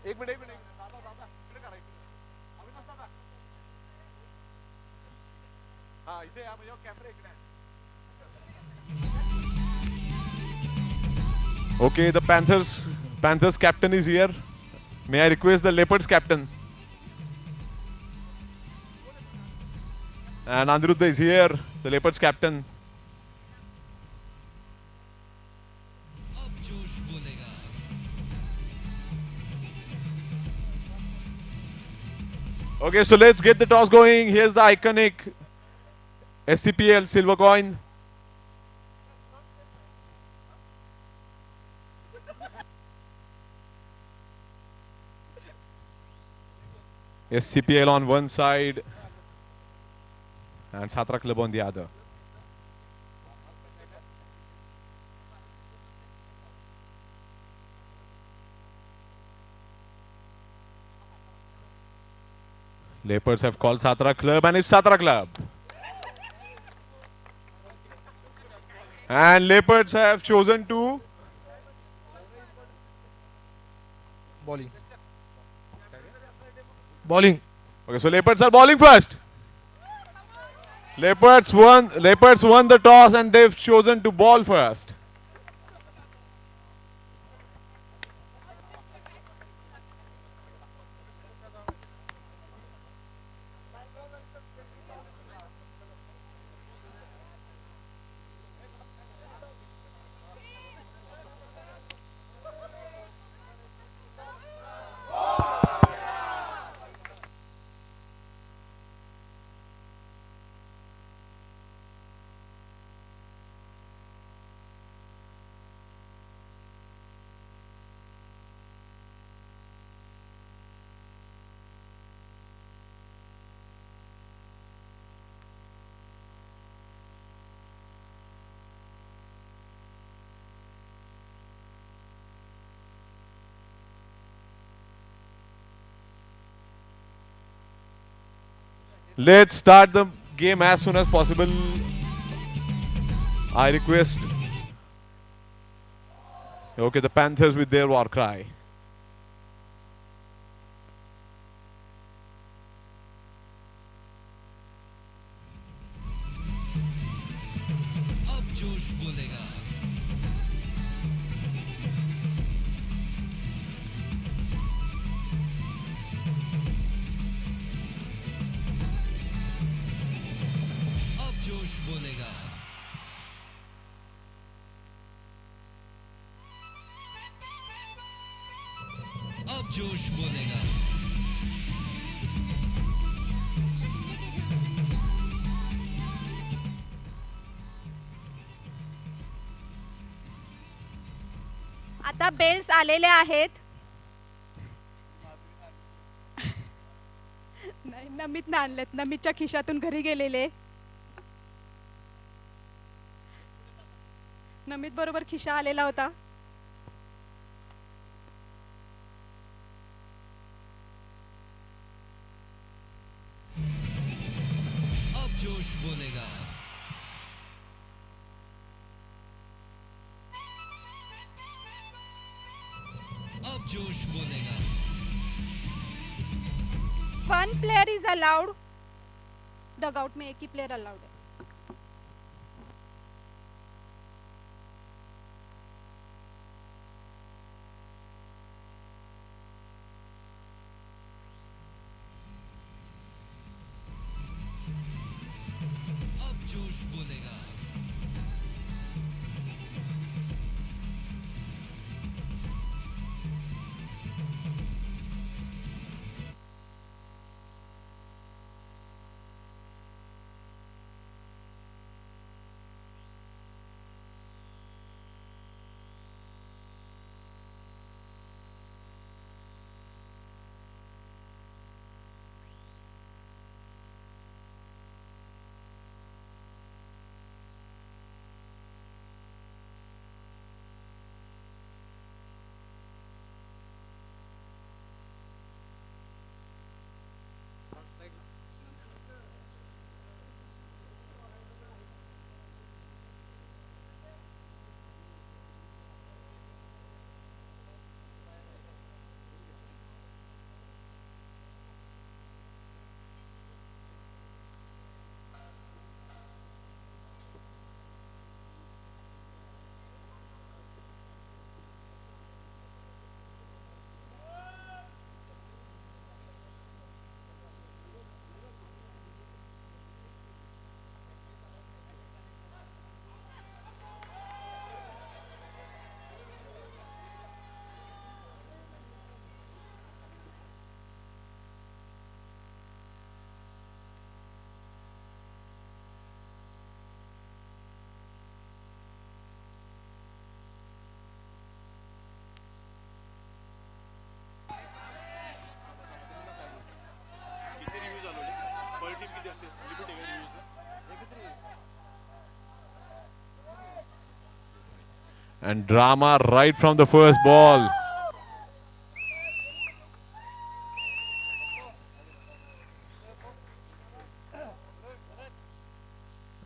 एक मिनिट एक मिनिट दादा दादा इकडे करा इकडे अविनाश दादा हा इथे या म्हणजे कॅमेरा इकडे आहे. Okay, the Panthers captain is here. May I request the Leopards captain? And Aniruddha is here, the Leopards captain. Okay, so let's get the toss going. Here's the iconic SCPL silver coin. SCPL on one side and Satra Club on the other. Leopards have called Satra Club and it's Satra Club. And Leopards have chosen to. Bowling. Bowling. Okay, so Leopards are bowling first. Leopards won the toss and they've chosen to ball first. Let's start the game as soon as possible. I request. Okay, the Panthers with their war cry. अब जोश बोलेगा. अब जोश बोलेगा. अब जोश बोलेगा. आता बेल्स आलेले आहेत. नाही नमितनं आणलेत, नमितच्या खिशातून घरी गेलेले. नमित बरोबर खिशा आलेला होता. अब जोश बोलेगा. अब जोश बोलेगा. One player is allowed. Dugout में एक ही प्लेयर अलाउड है. अब जोश बोलेगा. And drama right from the first ball.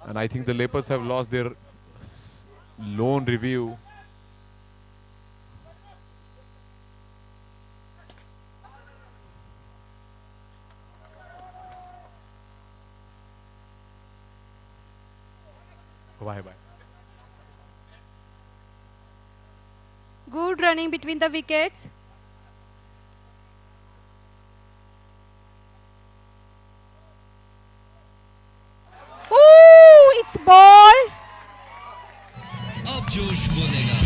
And I think the Leopards have lost their lone review. Bye bye. Good running between the wickets. Ooh, it's ball. अब जोश बोलेगा.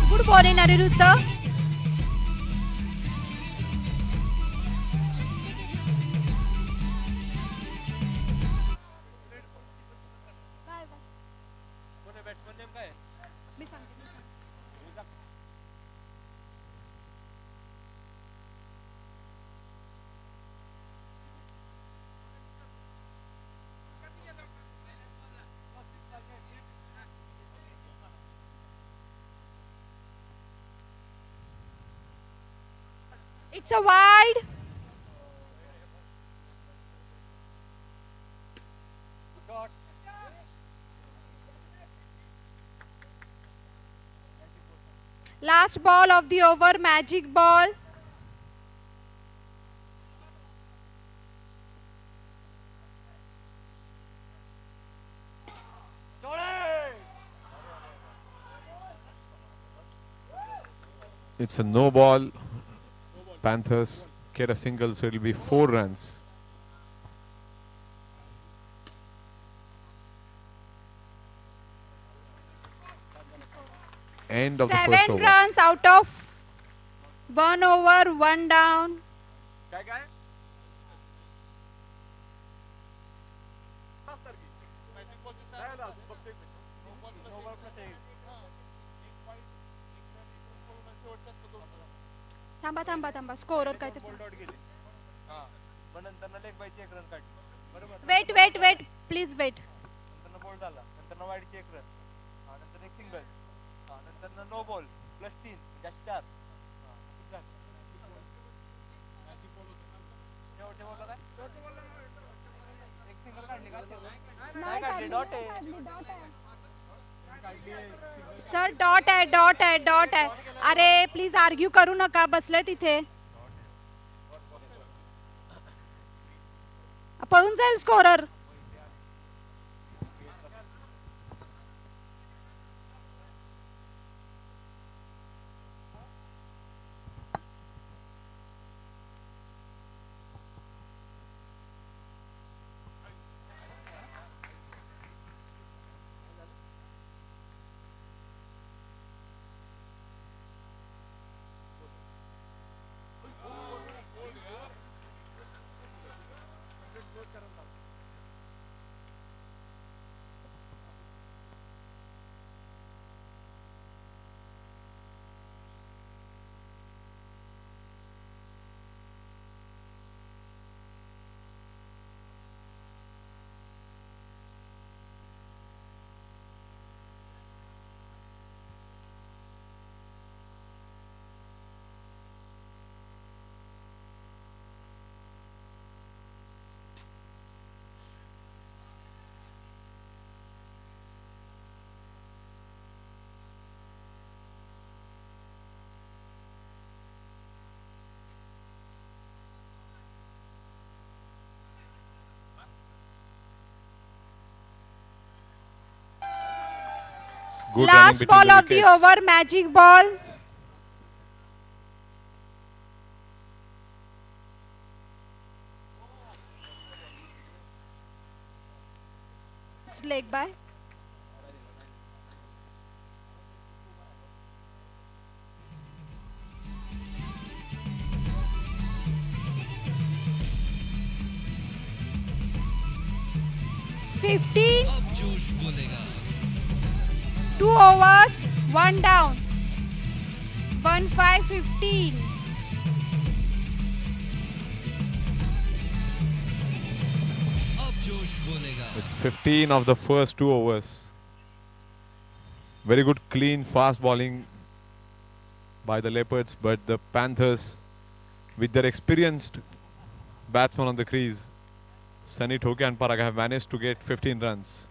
Good ball in Aniruddha. It's a wide. Last ball of the over, magic ball. It's a no ball. Panthers get a single, so it'll be 4 runs. End of the first 7 over. runs out of 1 over, 1 down. थांबा थांबा थांबा स्कोरवर काय ते wait wait wait please wait no ball +3 जास्त 4 sir dot आहे dot आहे dot आहे अरे प्लीज आर्ग्यू करू नका बसले तिथे पळून जाईल scorer Good running Last between ball the of the wickets. over, magic ball. It's leg by. अब जोश बोलेगा. 2 overs, 1 down. 1-5-15. अब जोश बोलेगा. It's 15 of the first 2 overs. Very good, clean, fast bowling by the Leopards, but the Panthers, with their experienced batsman on the crease, Sunny Thoke and Parag, have managed to get 15 runs.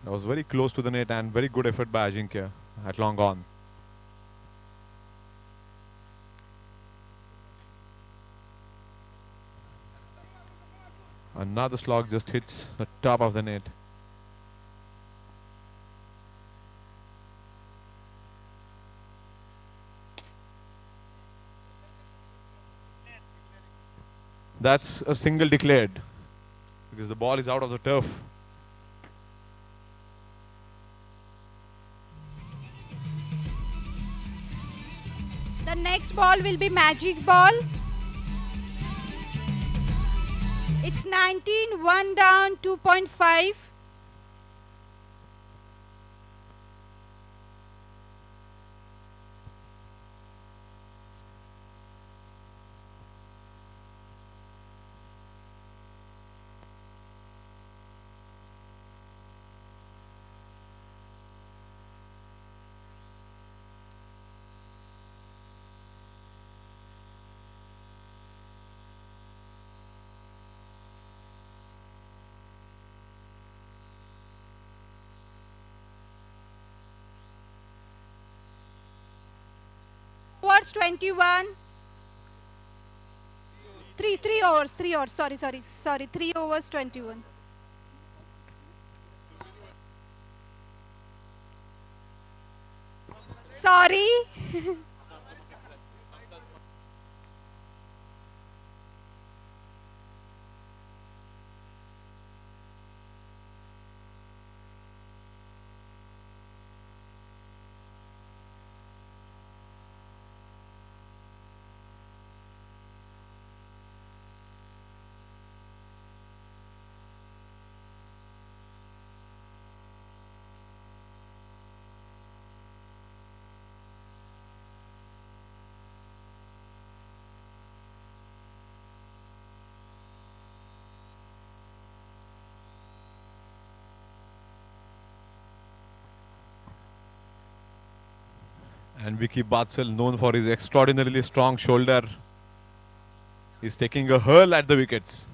That was very close to the net and very good effort by Ajinkya at long on. Another slog just hits the top of the net. That's a single declared because the ball is out of the turf. The next ball will be magic ball. It's 19, 1 down, 2.5. Overs 21. 3 overs, 3 overs. Sorry. 3 overs 21. Sorry. And Vicky Batsal, known for his extraordinarily strong shoulder, is taking a hurl at the wickets.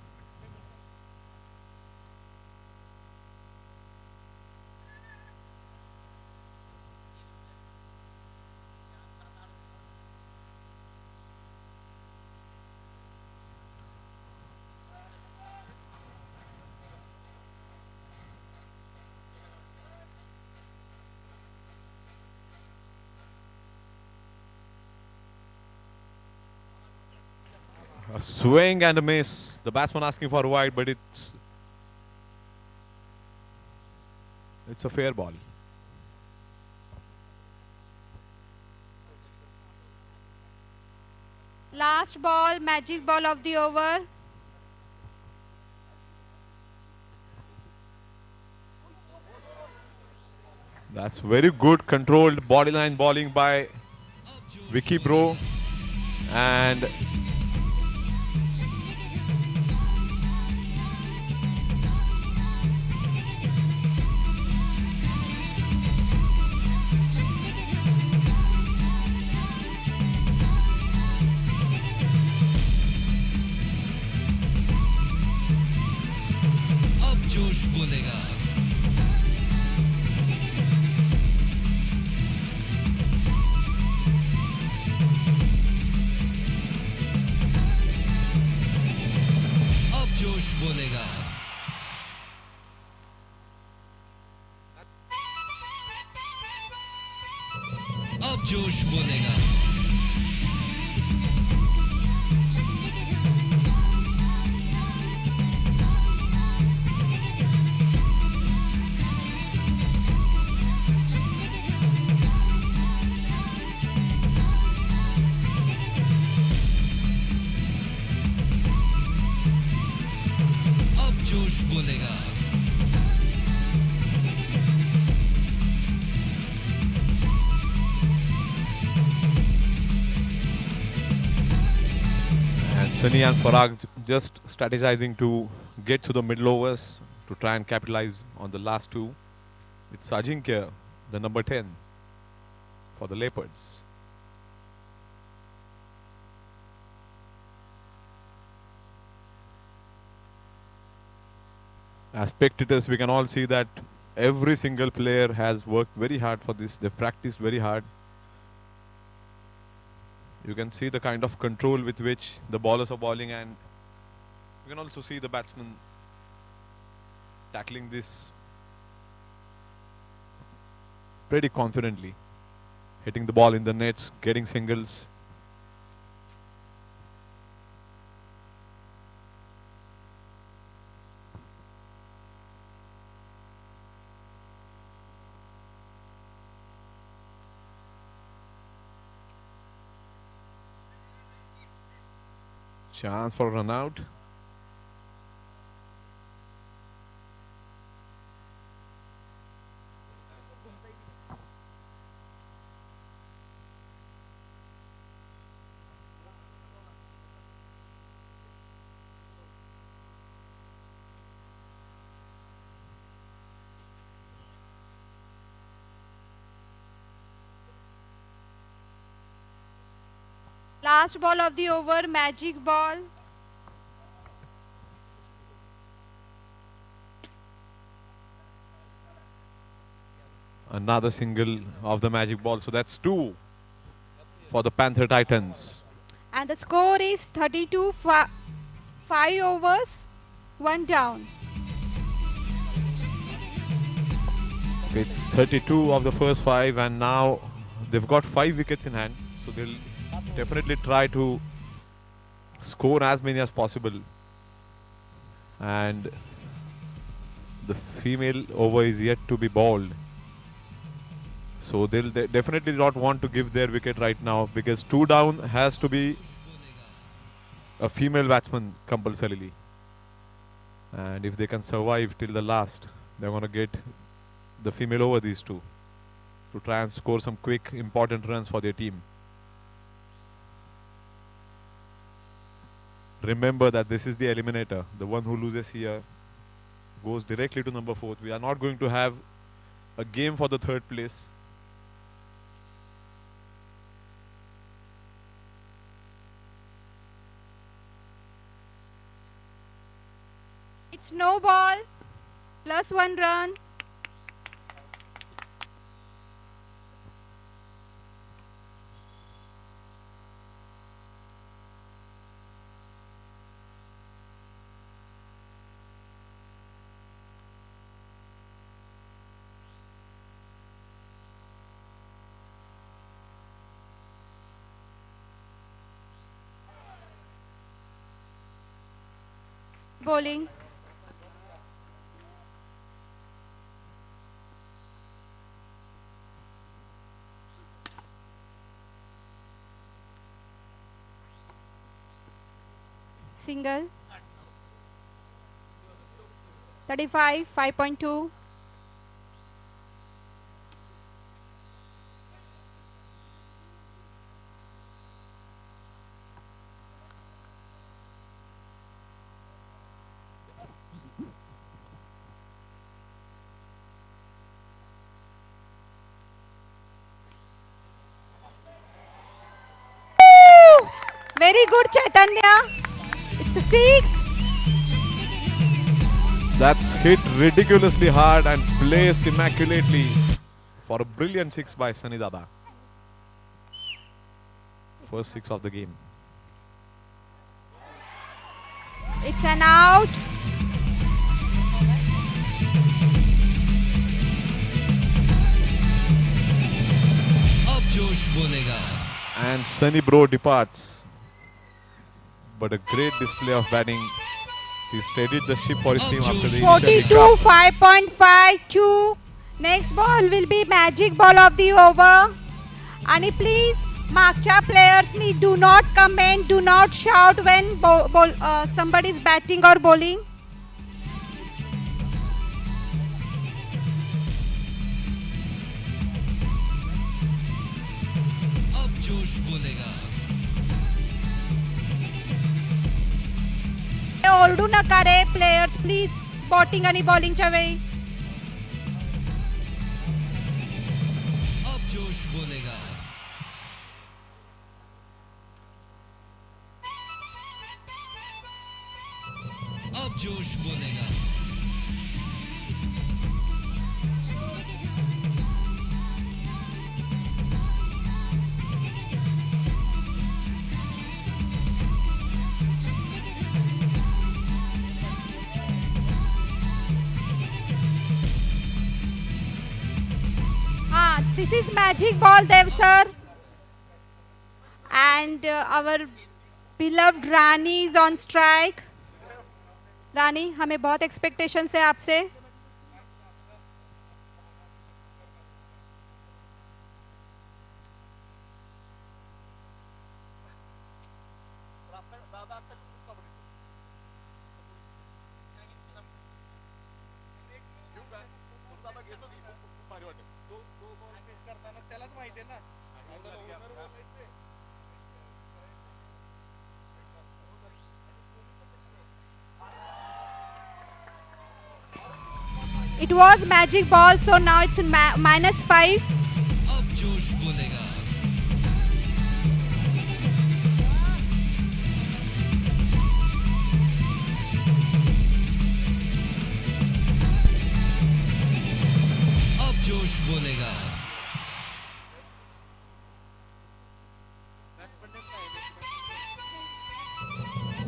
A swing and a miss. The batsman asking for a wide, but it's a fair ball. Last ball, magic ball of the over. That's very good controlled bodyline bowling by Vicky Bro. And अब जोश बोलेगा. अब जोश बोलेगा। अब जोश बोलेगा। And Sunny and Farag just strategizing to get to the middle overs to try and capitalize on the last two. It's Ajinkya, the number 10 for the Leopards. As spectators, we can all see that every single player has worked very hard for this. They've practiced very hard. You can see the kind of control with which the bowlers are bowling, and you can also see the batsmen tackling this pretty confidently, hitting the ball in the nets, getting singles. Chance for a run out. Last ball of the over, magic ball. Another single of the magic ball. So that's two for the Panther Titans. And the score is 32, 5 overs, 1 down. It's 32 of the first 5, and now they've got 5 wickets in hand. So they'll definitely try to score as many as possible. And the female over is yet to be bowled. So they'll definitely not want to give their wicket right now, because 2 down has to be a female batsman compulsorily. And if they can survive till the last, they're going to get the female over these two to try and score some quick, important runs for their team. Remember that this is the eliminator. The one who loses here goes directly to number 4. We are not going to have a game for the 3rd place. It's no ball, plus 1 run. Bowling. Single. 35, 5.2. Very good, Chaitanya. It's a 6. That's hit ridiculously hard and placed immaculately for a brilliant 6 by Sunny Dada. First 6 of the game. It's an out. जोश बोलेगा. And Sunny Bro departs. But a great display of batting. He steadied the ship for his team after the initial 42 hiccup. 5.52. Next ball will be magic ball of the over. And please, मागच्या players do not comment, do not shout when somebody is batting or bowling. अब जोश बोलेगा. ओरडू नका रे players please batting आणि बॉलिंगच्या वेळी. अब जोश बोलेगा. अब जोश बोलेगा. This is magic ball, Dev sir. And our beloved Rani is on strike. रानी हमें बहुत एक्सपेक्टेशन है आपसे. It was magic ball, so now it's -5. अब जोश बोलेगा. अब जोश बोलेगा.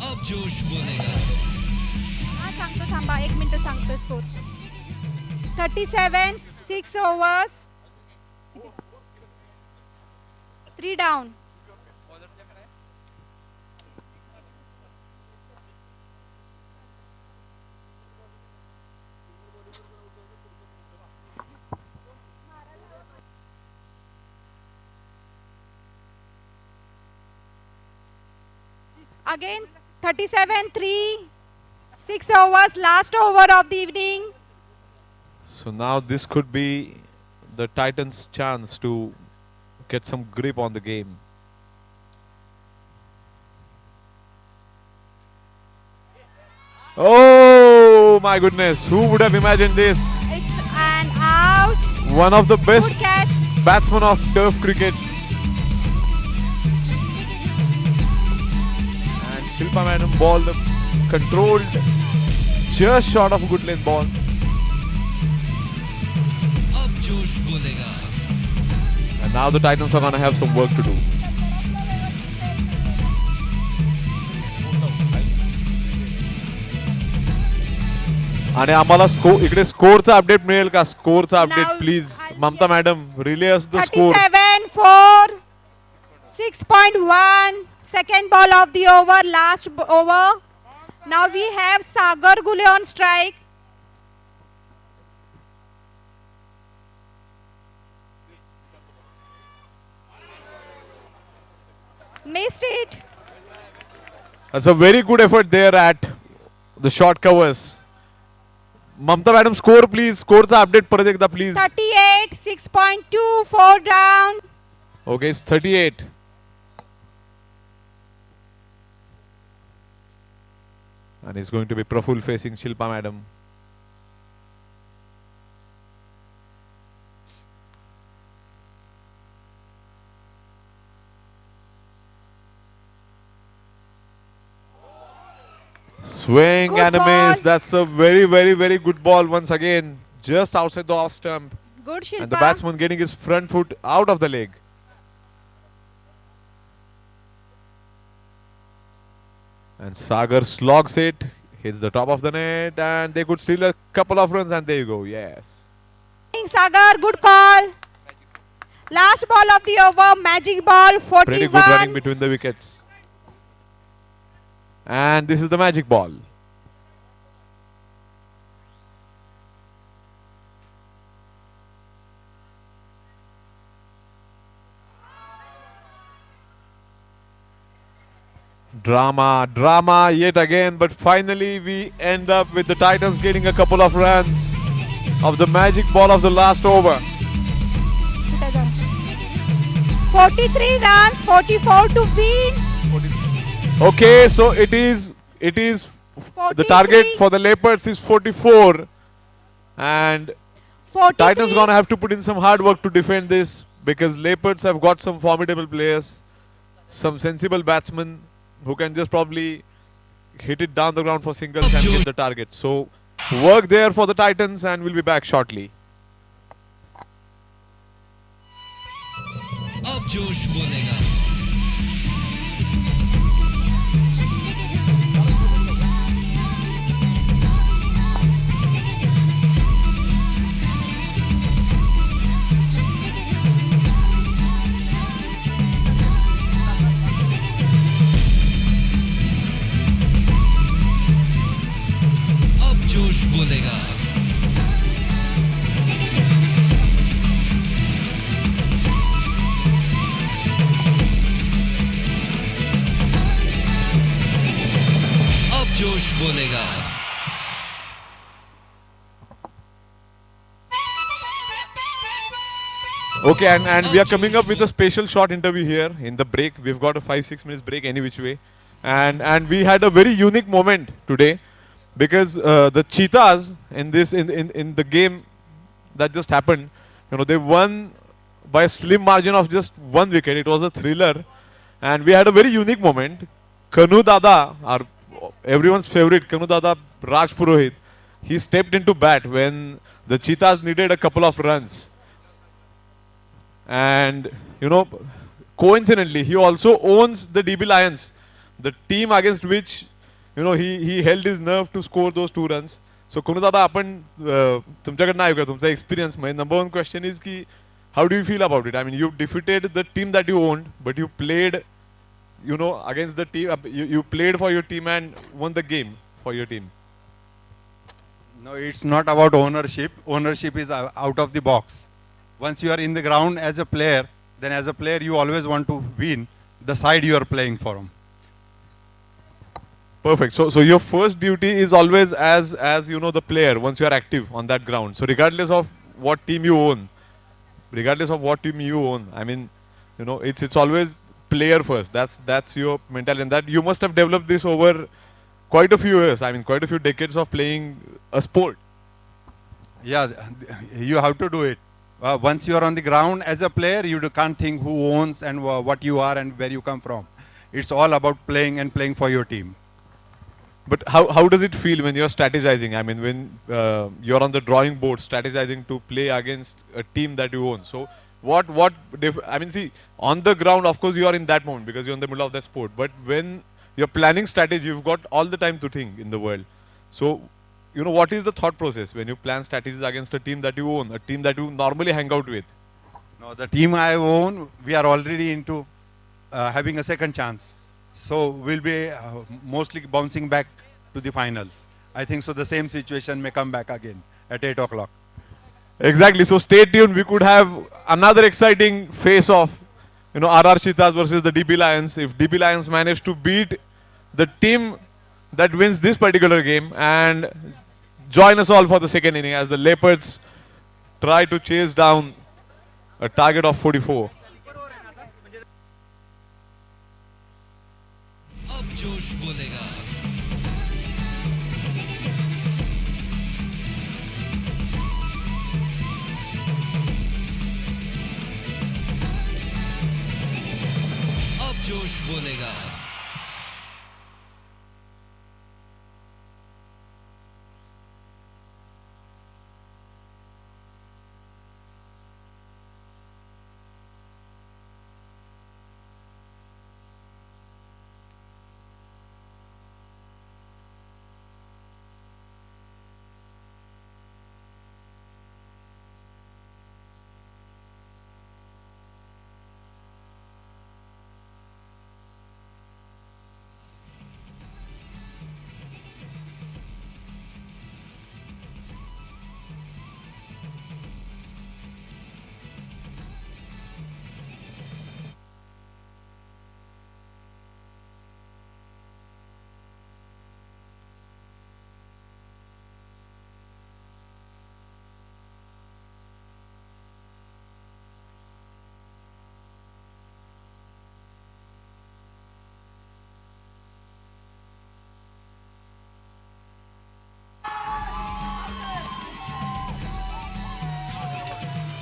अब जोश बोलेगा. हाँ सांगतो थांबा 1 मिनिट सांगतो score. 37 6 overs 3 down. Again 37 3 6 overs, last over of the evening. So now this could be the Titans' chance to get some grip on the game. Oh my goodness, who would have imagined this? It's an out. One of the best Good catch. batsmen of turf cricket. And Shilpa Madam ball the controlled, just short of a good length ball. अब जोश बोलेगा. And now the Titans are gonna have some work to do. आणि आम्हाला इकडे स्कोरचा update मिळेल का? स्कोरचा update Now, please I'll Mamata get- madam relay us the score. 37 4 6.1. Second ball of the over, last over. Now we have Sagar Gule on strike. Missed it. That's a very good effort there at the short covers. Mamata madam score please. स्कोरचा update परत एकदा please. 38 6.2 4 down. Okay, it's 38. And it's going to be Praful facing Shilpa Madam. Swing Good and a miss. ball. That's a very, very, very good ball once again. Just outside the off stump. Good Shilpa. And the batsman getting his front foot out of the leg. And Sagar slogs it, hits the top of the net, and they could steal a couple of runs, and there you go. Yes. Sagar, good call. Last ball of the over, magic ball, 41. Pretty good running between the wickets. And this is the magic ball. Drama yet again, but finally we end up with the Titans getting a couple of runs of the magic ball of the last over. 43 runs, 44 to win. Okay, so it is the target 43. for the Leopards is 44, and 43. Titans gonna have to put in some hard work to defend this because Leopards have got some formidable players, some sensible batsmen who can just probably hit it down the ground for singles and get the target. So work there for the Titans, and we'll be back shortly. अब जोश बोलेगा. अब जोश बोलेगा. अब जोश बोलेगा. Okay, and we are coming up with a special short interview here in the break. We've got a 5-6 minutes break any which way, and we had a very unique moment today because the Cheetahs in the game that just happened, they won by a slim margin of just 1 wicket. It was a thriller, and we had a very unique moment. Kanu Dada, everyone's favorite, Kanu Dada Raj Purohit, he stepped into bat when the Cheetahs needed a couple of runs. And coincidentally, he also owns the DB Lions, the team against which he held his nerve to score those 2 runs. So Kunu Dada, आपण तुमच्याकडनं ऐकूया तुमचा experience. My number one question is ki, how do you feel about it? I mean, you defeated the team that you owned, but you played, against the team. You played for your team and won the game for your team. No, it's not about ownership. Ownership is out of the box. Once you are in the ground as a player, then as a player you always want to win the side you are playing for. Perfect. So your first duty is always as the player once you are active on that ground. So regardless of what team you own, I mean, it's always player first. That's your mentality, and that you must have developed this over quite a few years. I mean, quite a few decades of playing a sport. Yeah, you have to do it. Once you are on the ground as a player, you can't think who owns and what you are and where you come from. It's all about playing and playing for your team. But how does it feel when you're strategizing? I mean, when you're on the drawing board strategizing to play against a team that you own. So see, on the ground, of course, you are in that moment because you're in the middle of that sport. But when you're planning strategy, you've got all the time to think in the world. So, what is the thought process when you plan strategies against a team that you own, a team that you normally hang out with? No, the team I own, we are already into having a second chance. So we'll be mostly bouncing back to the finals. I think so the same situation may come back again at 8 o'clock. Exactly. So stay tuned. We could have another exciting face-off. RR Cheetahs versus the DB Lions. If DB Lions manage to beat the team that wins this particular game, and join us all for the second inning as the Leopards try to chase down a target of 44. अब जोश बोलेगा. अब जोश बोलेगा.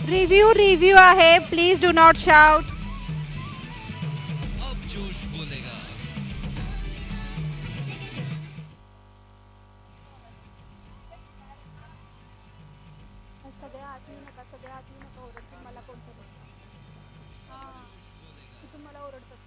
Review आहे. Please do not shout. अब जोश बोलेगा. सगळ्या आत नका, सगळ्या आत नका ओरडतील मला कोणतरी. तुम्हाला ओरडतात.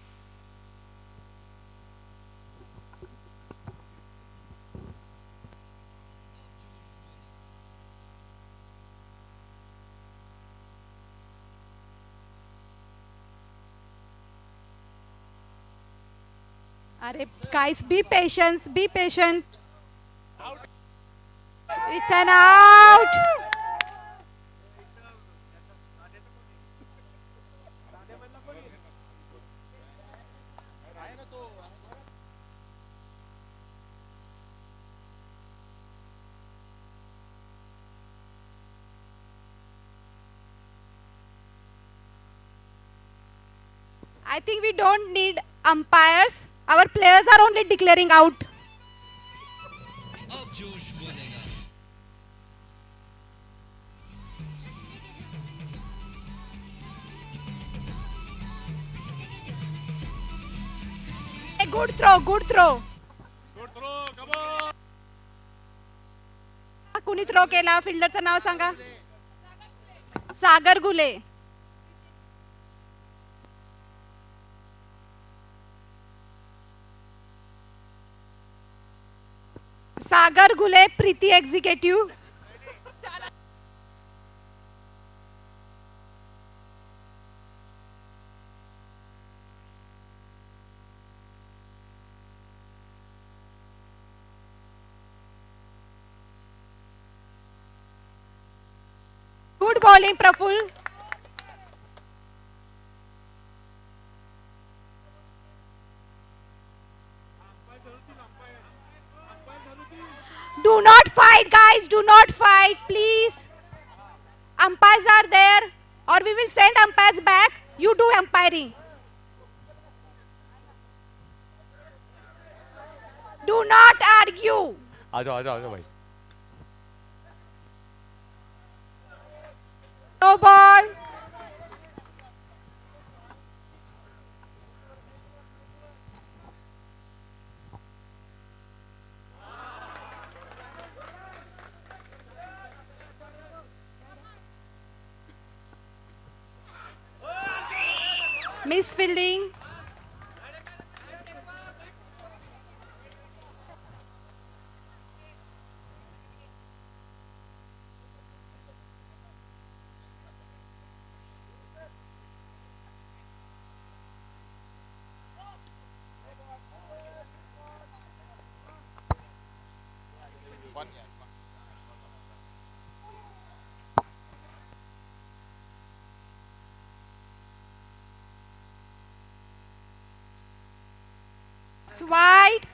अरे guys, be patient, be patient. It's an out. I think we don't need umpires. Our players are only declaring out. अब जोश बोलेगा. A good throw, good throw. कुणी थ्रो केला? फिल्डरचं नाव सांगा. Sagar Gule. Sagar Gule, Preeti executive. Good bowling Praful. Do not fight, guys. Do not fight, please. Umpires are there, or we will send umpires back. You do umpiring. Do not argue. आ जाओ भाई. No ball. Miss fielding. Wide.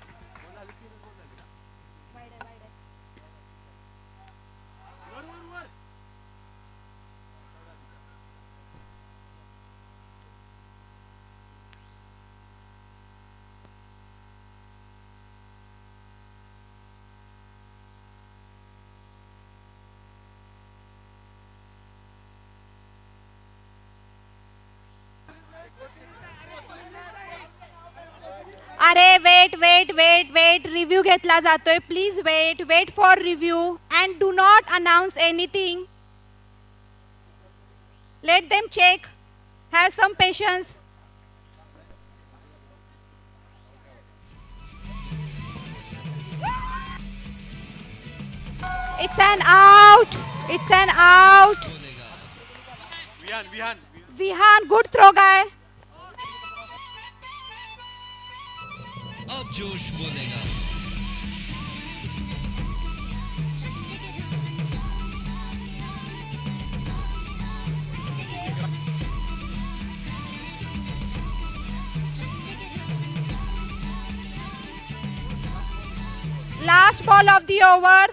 अरे wait review घेतला जातोय. Please wait for review and do not announce anything. Let them check. Have some patience. It's an out. It's an out. बोलेगा. Vihan, good throw guy. अब जोश बोलेगा. Last ball of the over.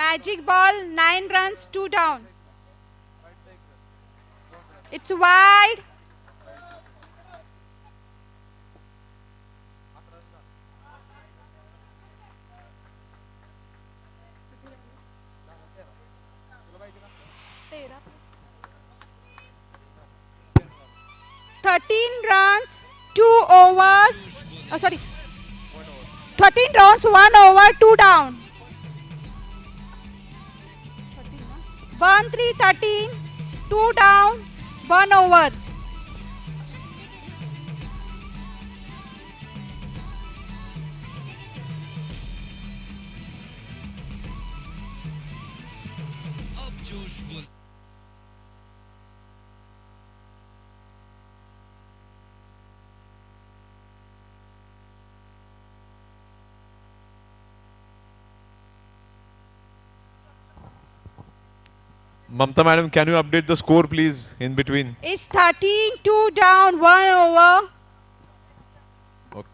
Magic ball, 9 runs, 2 down. It's wide. 13 runs, 2 overs. Oh, sorry. 13 runs, 1 over, 2 down. 1-3-13, 2 down, 1 over. अब जोश बोल Mamta madam, can you update the score please in between? It's 13, 2 down, 1 over. Okay.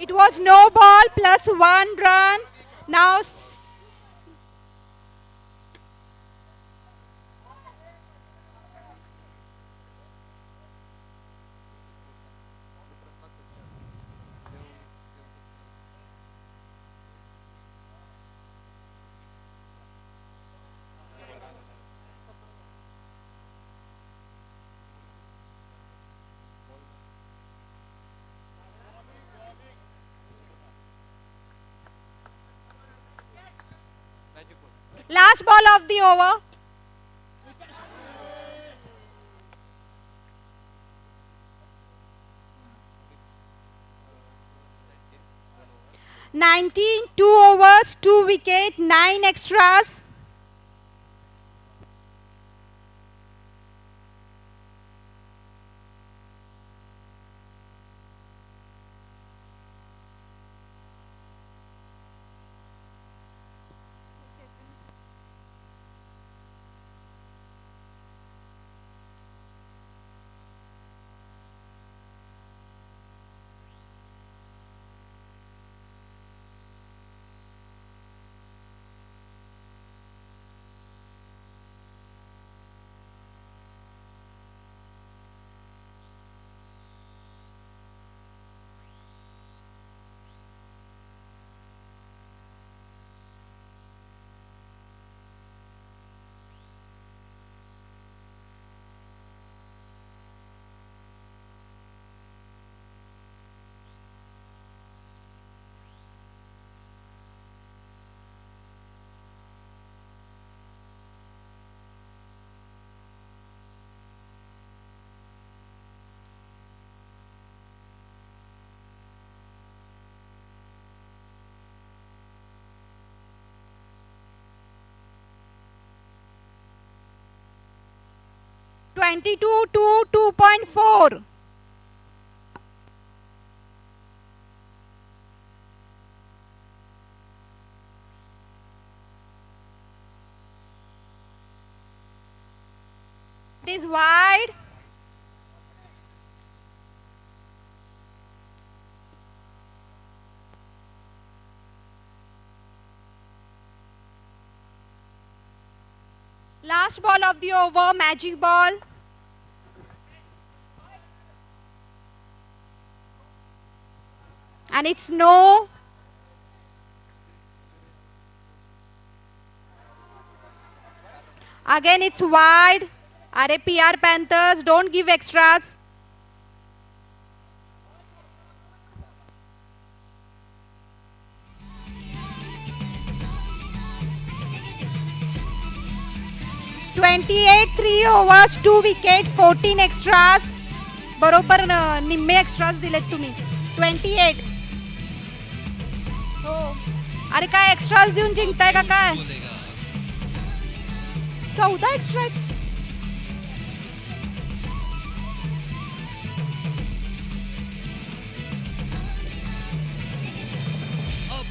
It was no ball plus 1 run. Now last ball of the over. Nineteen, 2 overs, 2 wicket, 9 extras. Twenty-two to 2.4. It is wide. Last ball of the over, magic ball. And it's no. Again it's wide. RAPR Panthers, don't give extras. (28) 3 overs, 2 wicket, 14 extras. बरोबर निम्मे extras दिलेत तुम्ही. 28. हो. अरे काय extras देऊन जिंकताय का काय? बोलेगा 14 extra.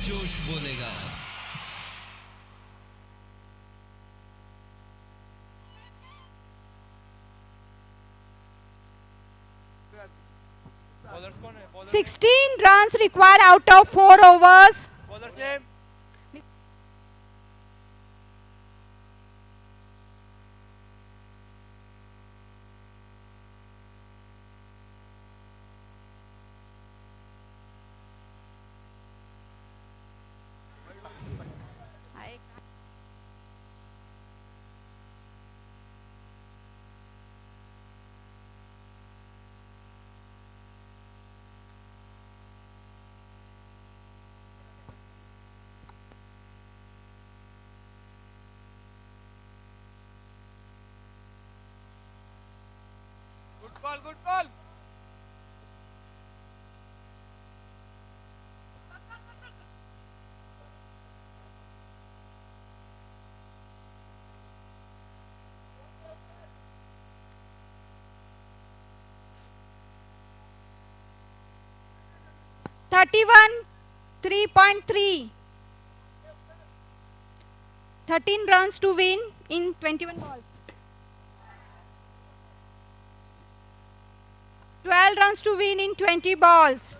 जोश बोलेगा. Bowlers कौन है? Bowlers 16 runs required out of 4 overs. bowlers name. Good ball, good ball. Thirty-one, 3.3. 13 runs to win in 21 balls. 12 runs to win in 20 balls.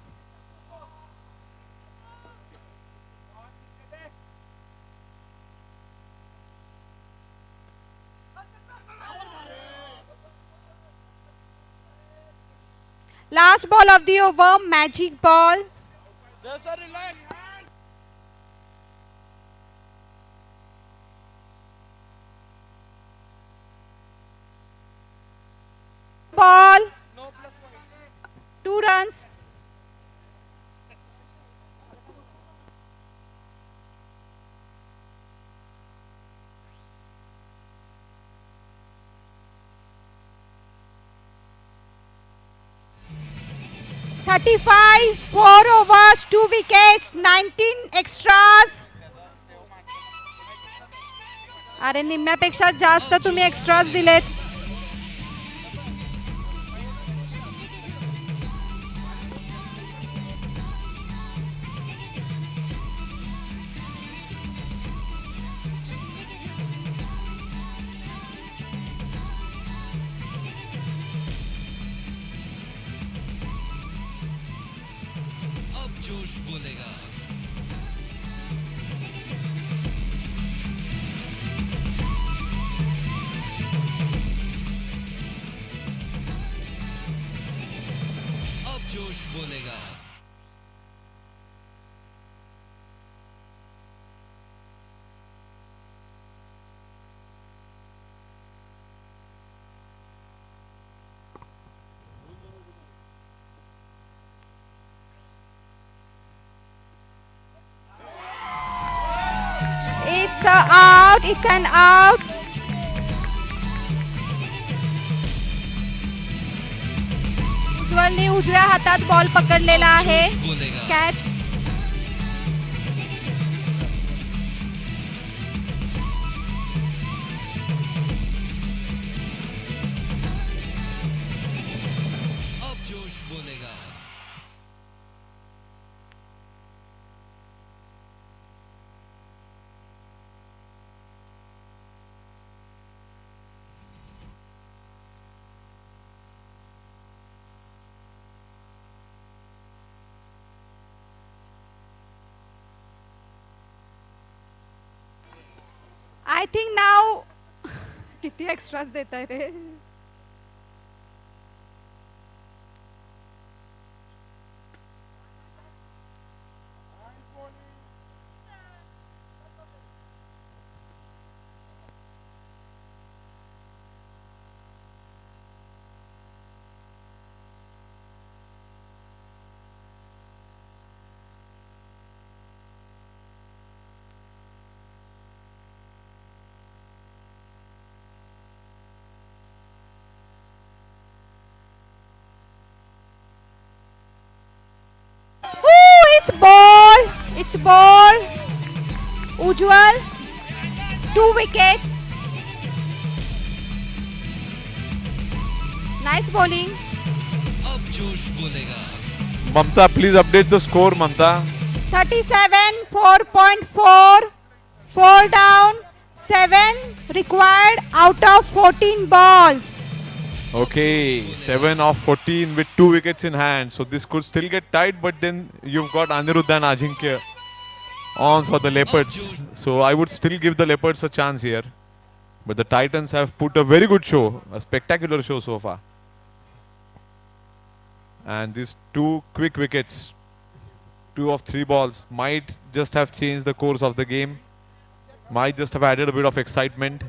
Last ball of the over, magic ball. Yes, sir, relax. Ball, No plus one. 2 runs. "35, 4 overs, 2 wickets, 19 extras." अरे निम्म्यापेक्षा जास्त तुम्ही extras दिलेत. अब जोश बोलेगा. अब जोश बोलेगा. It's a out. It's an out. उज्ज्वलने उजव्या हातात बॉल पकडलेला आहे. जोश बोलेगा. कॅच. अब जोश बोलेगा. आय थिंक नाव किती एक्स्ट्राज देत आहे रे. It's ball. It's ball. Ujjwal, 2 wickets. Nice bowling. अब जोश बोलेगा. Mamta, please update the score, Mamta. 37, 4.4, 4 down, 7 required out of 14 balls. Okay, 7 of 14 with 2 wickets in hand. So this could still get tight, but then you've got Anirudh and Ajinkya on for the Leopards. So I would still give the Leopards a chance here. But the Titans have put a very good show, a spectacular show so far. And these 2 quick wickets, 2 of 3 balls, might just have changed the course of the game. Might just have added a bit of excitement.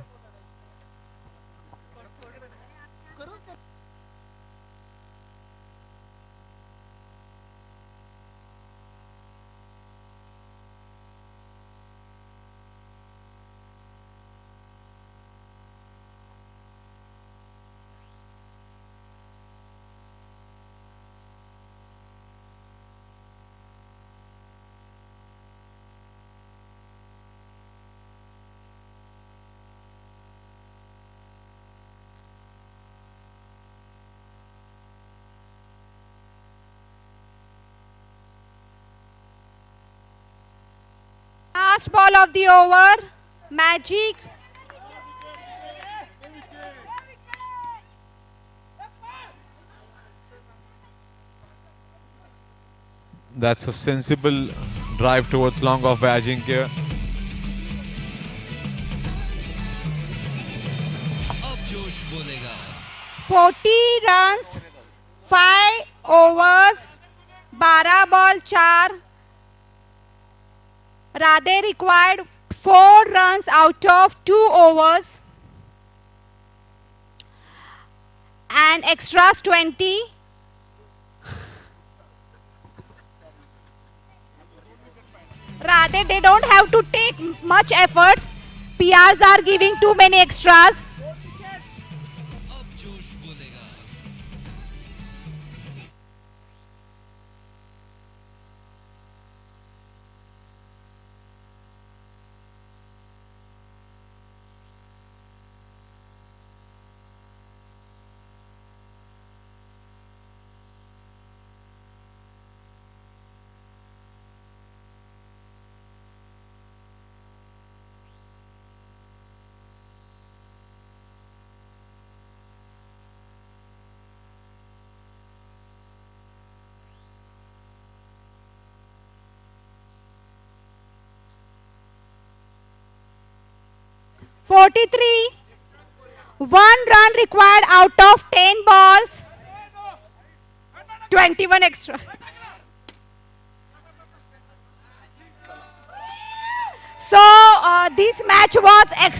Last ball of the over. Magic. That's a sensible drive towards long off by Ajinkya. अब जोश बोलेगा 40 runs, 5 overs, 12 ball 4. Radhe required 4 runs out of 2 overs and extras 20. Radhe, they don't have to take much efforts. PRs are giving too many extras. अब जोश बोलेगा $43. 1 run required out of 10 balls. 21 extra. So this match was extra.